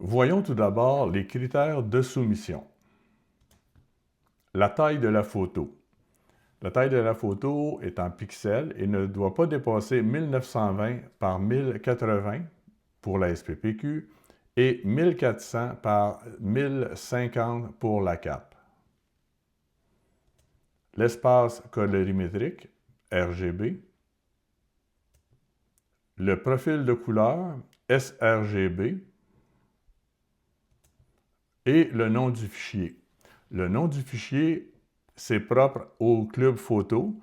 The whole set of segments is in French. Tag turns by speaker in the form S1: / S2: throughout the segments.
S1: Voyons tout d'abord les critères de soumission. La taille de la photo. La taille de la photo est en pixels et ne doit pas dépasser 1920 par 1080 pour la SPPQ et 1400 par 1050 pour la CAP. L'espace colorimétrique, RGB. Le profil de couleur, sRGB. Et le nom du fichier. Le nom du fichier, c'est propre au club photo.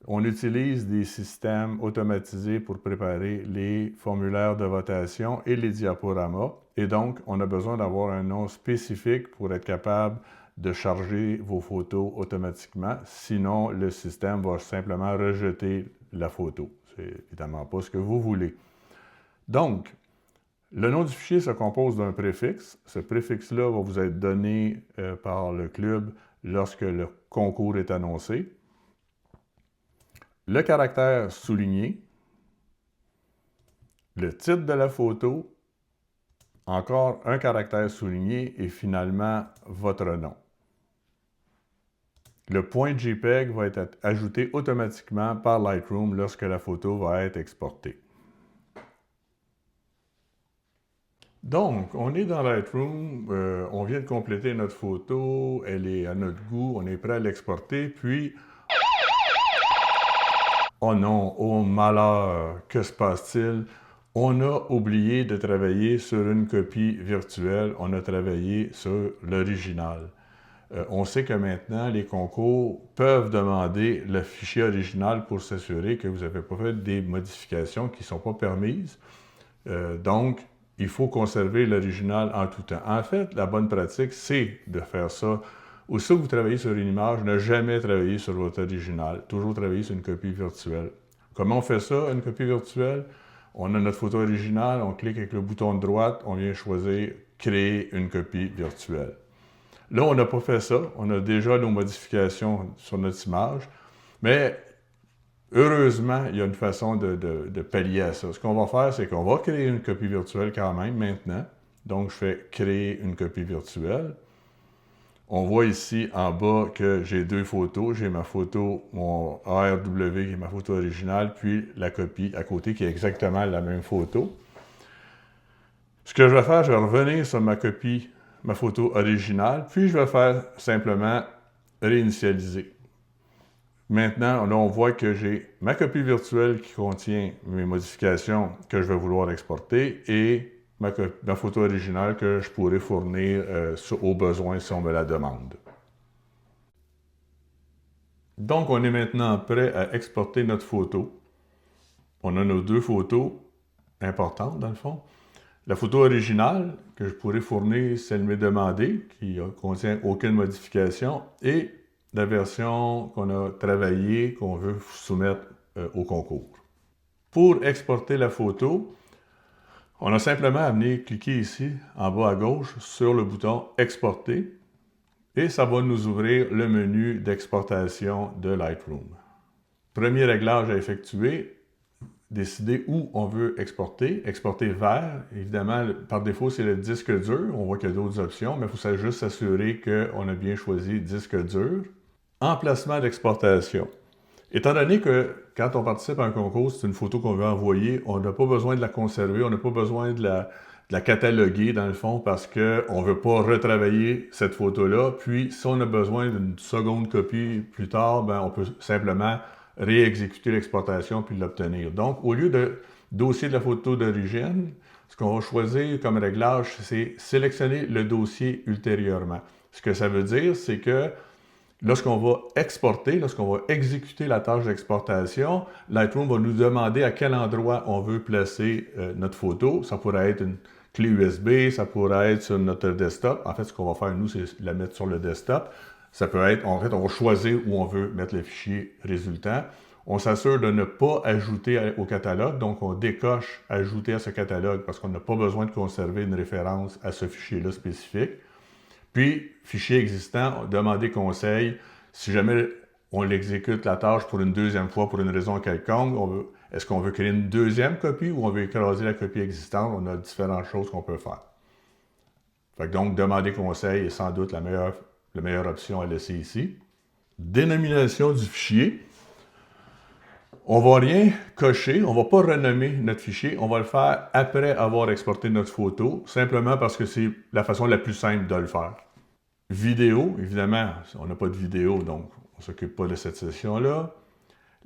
S1: On utilise des systèmes automatisés pour préparer les formulaires de votation et les diaporamas. Et donc, on a besoin d'avoir un nom spécifique pour être capable de charger vos photos automatiquement. Sinon, le système va simplement rejeter la photo. C'est évidemment pas ce que vous voulez. Donc, le nom du fichier se compose d'un préfixe. Ce préfixe-là va vous être donné par le club lorsque le concours est annoncé. Le caractère souligné, le titre de la photo, encore un caractère souligné et finalement votre nom. Le point JPEG va être ajouté automatiquement par Lightroom lorsque la photo va être exportée. Donc, on est dans Lightroom, on vient de compléter notre photo, elle est à notre goût, on est prêt à l'exporter, puis... Oh non, oh malheur, que se passe-t-il? On a oublié de travailler sur une copie virtuelle, on a travaillé sur l'original. On sait que maintenant, les concours peuvent demander le fichier original pour s'assurer que vous n'avez pas fait des modifications qui ne sont pas permises. Donc, il faut conserver l'original en tout temps. En fait, la bonne pratique, c'est de faire ça. Aussitôt que vous travaillez sur une image, ne jamais travailler sur votre original. Toujours travailler sur une copie virtuelle. Comment on fait ça, une copie virtuelle? On a notre photo originale, on clique avec le bouton de droite, on vient choisir « Créer une copie virtuelle ». Là, on n'a pas fait ça. On a déjà nos modifications sur notre image. Mais heureusement, il y a une façon de pallier à ça. Ce qu'on va faire, c'est qu'on va créer une copie virtuelle quand même maintenant. Donc, je fais « Créer une copie virtuelle ». On voit ici en bas que j'ai deux photos. J'ai ma photo, mon ARW, qui est ma photo originale, puis la copie à côté qui est exactement la même photo. Ce que je vais faire, je vais revenir sur ma copie, ma photo originale, puis je vais faire simplement réinitialiser. Maintenant, là, on voit que j'ai ma copie virtuelle qui contient mes modifications que je vais vouloir exporter et ma photo originale que je pourrais fournir au besoin si on me la demande. Donc, on est maintenant prêt à exporter notre photo. On a nos deux photos importantes, dans le fond. La photo originale, que je pourrais fournir si elle m'est demandée, qui ne contient aucune modification, et la version qu'on a travaillée, qu'on veut soumettre au concours. Pour exporter la photo, on a simplement à venir cliquer ici, en bas à gauche, sur le bouton « Exporter » et ça va nous ouvrir le menu d'exportation de Lightroom. Premier réglage à effectuer, décider où on veut exporter. Exporter vers, évidemment, par défaut, c'est le disque dur. On voit qu'il y a d'autres options, mais il faut juste s'assurer qu'on a bien choisi disque dur. Emplacement d'exportation. Étant donné que quand on participe à un concours, c'est une photo qu'on veut envoyer, on n'a pas besoin de la conserver, on n'a pas besoin de la cataloguer dans le fond parce qu'on ne veut pas retravailler cette photo-là. Puis, si on a besoin d'une seconde copie plus tard, ben, on peut simplement réexécuter l'exportation puis l'obtenir. Donc, au lieu de dossier de la photo d'origine, ce qu'on va choisir comme réglage, c'est sélectionner le dossier ultérieurement. Ce que ça veut dire, c'est que lorsqu'on va exporter, lorsqu'on va exécuter la tâche d'exportation, Lightroom va nous demander à quel endroit on veut placer notre photo. Ça pourrait être une clé USB, ça pourrait être sur notre desktop. En fait, ce qu'on va faire, nous, c'est la mettre sur le desktop. Ça peut être, en fait, on va choisir où on veut mettre le fichier résultant. On s'assure de ne pas ajouter au catalogue, donc on décoche « Ajouter à ce catalogue » parce qu'on n'a pas besoin de conserver une référence à ce fichier-là spécifique. Puis, fichier existant, demander conseil. Si jamais on l'exécute la tâche pour une deuxième fois pour une raison quelconque, est-ce qu'on veut créer une deuxième copie ou on veut écraser la copie existante? On a différentes choses qu'on peut faire. Fait que donc, demander conseil est sans doute la meilleure option à laisser ici. Dénomination du fichier. On ne va rien cocher, on ne va pas renommer notre fichier, on va le faire après avoir exporté notre photo, simplement parce que c'est la façon la plus simple de le faire. Vidéo, évidemment, on n'a pas de vidéo, donc on ne s'occupe pas de cette session-là.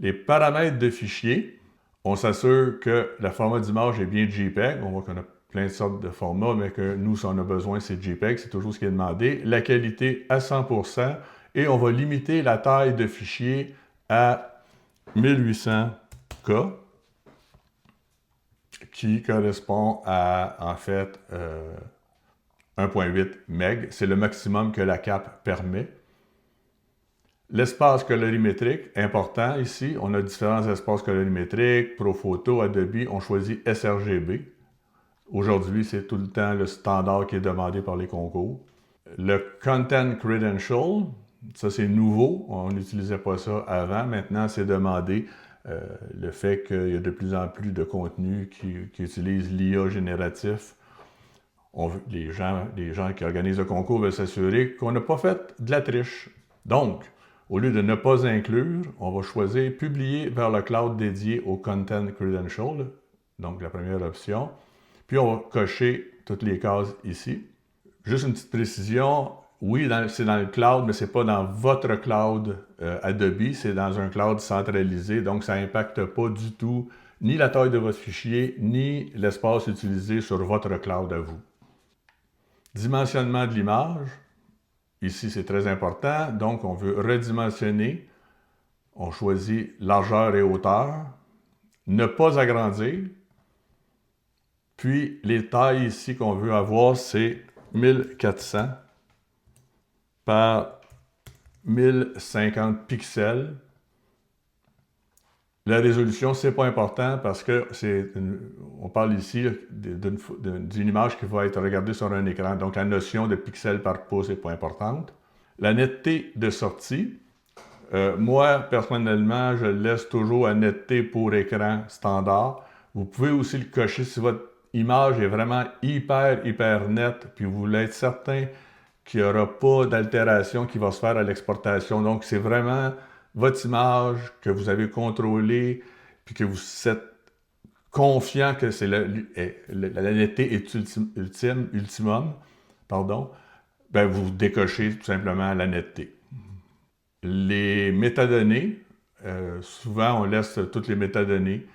S1: Les paramètres de fichier, on s'assure que le format d'image est bien JPEG. On voit qu'on a plein de sortes de formats, mais que nous, si on a besoin, c'est JPEG, c'est toujours ce qui est demandé. La qualité à 100%, et on va limiter la taille de fichier à 1800K, qui correspond à, en fait, 1.8 MB. C'est le maximum que la cape permet. L'espace colorimétrique, important ici. On a différents espaces colorimétriques, ProPhoto, Adobe, on choisit sRGB. Aujourd'hui, c'est tout le temps le standard qui est demandé par les concours. Le Content Credential, ça c'est nouveau, on n'utilisait pas ça avant. Maintenant, c'est demandé. Le fait qu'il y a de plus en plus de contenus qui utilisent l'IA génératif. Les gens qui organisent le concours veulent s'assurer qu'on n'a pas fait de la triche. Donc, au lieu de ne pas inclure, on va choisir « Publier vers le cloud dédié au Content Credential », donc la première option. Puis on va cocher toutes les cases ici. Juste une petite précision, oui, c'est dans le cloud, mais ce n'est pas dans votre cloud Adobe, c'est dans un cloud centralisé, donc ça n'impacte pas du tout ni la taille de votre fichier, ni l'espace utilisé sur votre cloud à vous. Dimensionnement de l'image. Ici, c'est très important. Donc, on veut redimensionner. On choisit largeur et hauteur. Ne pas agrandir. Puis, les tailles ici qu'on veut avoir, c'est 1400 par 1050 pixels. La résolution, c'est pas important parce que on parle ici d'une image qui va être regardée sur un écran. Donc, la notion de pixels par pouce n'est pas importante. La netteté de sortie, moi, personnellement, je le laisse toujours à netteté pour écran standard. Vous pouvez aussi le cocher si votre image est vraiment hyper nette, puis vous voulez être certain qu'il n'y aura pas d'altération qui va se faire à l'exportation. Donc, c'est vraiment votre image que vous avez contrôlée, puis que vous êtes confiant que c'est la netteté est ultimum, ben vous décochez tout simplement la netteté. Les métadonnées, souvent on laisse toutes les métadonnées,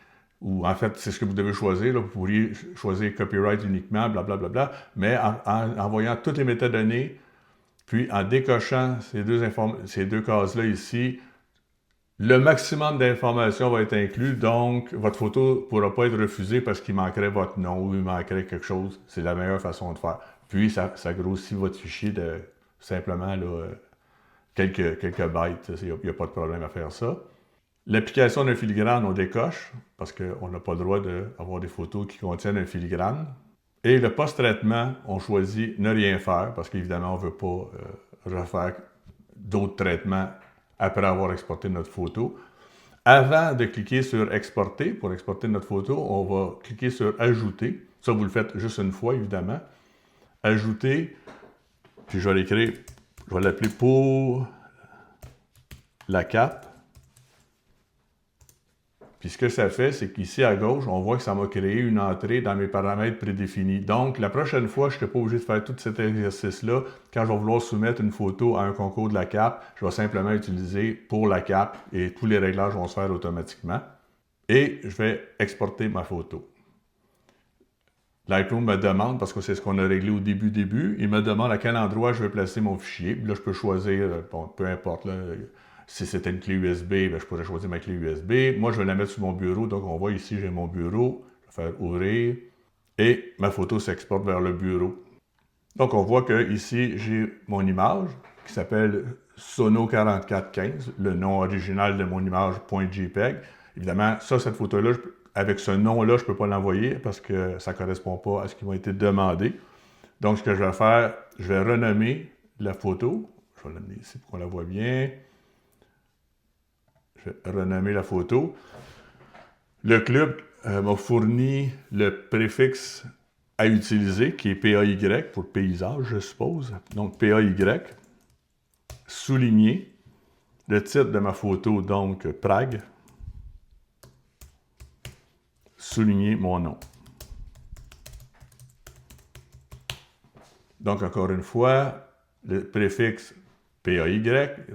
S1: ou en fait c'est ce que vous devez choisir, là, vous pourriez choisir copyright uniquement, blablabla, mais en envoyant toutes les métadonnées, puis en décochant ces deux cases-là ici, le maximum d'informations va être inclus, donc votre photo ne pourra pas être refusée parce qu'il manquerait votre nom ou il manquerait quelque chose. C'est la meilleure façon de faire. Puis ça grossit votre fichier de simplement là, quelques bytes. Il n'y a pas de problème à faire ça. L'application d'un filigrane, on décoche parce qu'on n'a pas le droit d'avoir des photos qui contiennent un filigrane. Et le post-traitement, on choisit ne rien faire parce qu'évidemment, on ne veut pas refaire d'autres traitements après avoir exporté notre photo. Avant de cliquer sur « Exporter », pour exporter notre photo, on va cliquer sur « Ajouter ». Ça, vous le faites juste une fois, évidemment. « Ajouter », puis je vais l'écrire, je vais l'appeler « Pour la cape ». Puis ce que ça fait, c'est qu'ici à gauche, on voit que ça m'a créé une entrée dans mes paramètres prédéfinis. Donc, la prochaine fois, je ne serai pas obligé de faire tout cet exercice-là. Quand je vais vouloir soumettre une photo à un concours de la cape, je vais simplement utiliser pour la cape et tous les réglages vont se faire automatiquement. Et je vais exporter ma photo. Lightroom me demande, parce que c'est ce qu'on a réglé au début, il me demande à quel endroit je vais placer mon fichier. Puis là, je peux choisir, bon, peu importe, là, si c'était une clé USB, bien, je pourrais choisir ma clé USB. Moi, je vais la mettre sur mon bureau. Donc, on voit ici, j'ai mon bureau. Je vais faire ouvrir. Et ma photo s'exporte vers le bureau. Donc, on voit que ici, j'ai mon image qui s'appelle Sono4415, le nom original de mon image .jpeg. Évidemment, cette photo-là, avec ce nom-là, je ne peux pas l'envoyer parce que ça ne correspond pas à ce qui m'a été demandé. Donc, ce que je vais faire, je vais renommer la photo. Je vais l'amener ici pour qu'on la voit bien. Je vais renommer la photo. Le club m'a fourni le préfixe à utiliser, qui est PAY pour paysage, je suppose. Donc, PAY, souligner le titre de ma photo, donc Prague, souligner mon nom. Donc, encore une fois, le préfixe PAY,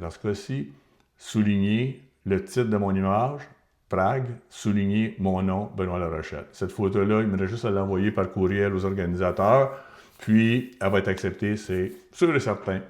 S1: dans ce cas-ci, souligner le titre de mon image, Prague, souligner mon nom, Benoît Larochelle. Cette photo-là, il me reste juste à l'envoyer par courriel aux organisateurs, puis elle va être acceptée, c'est sûr et certain.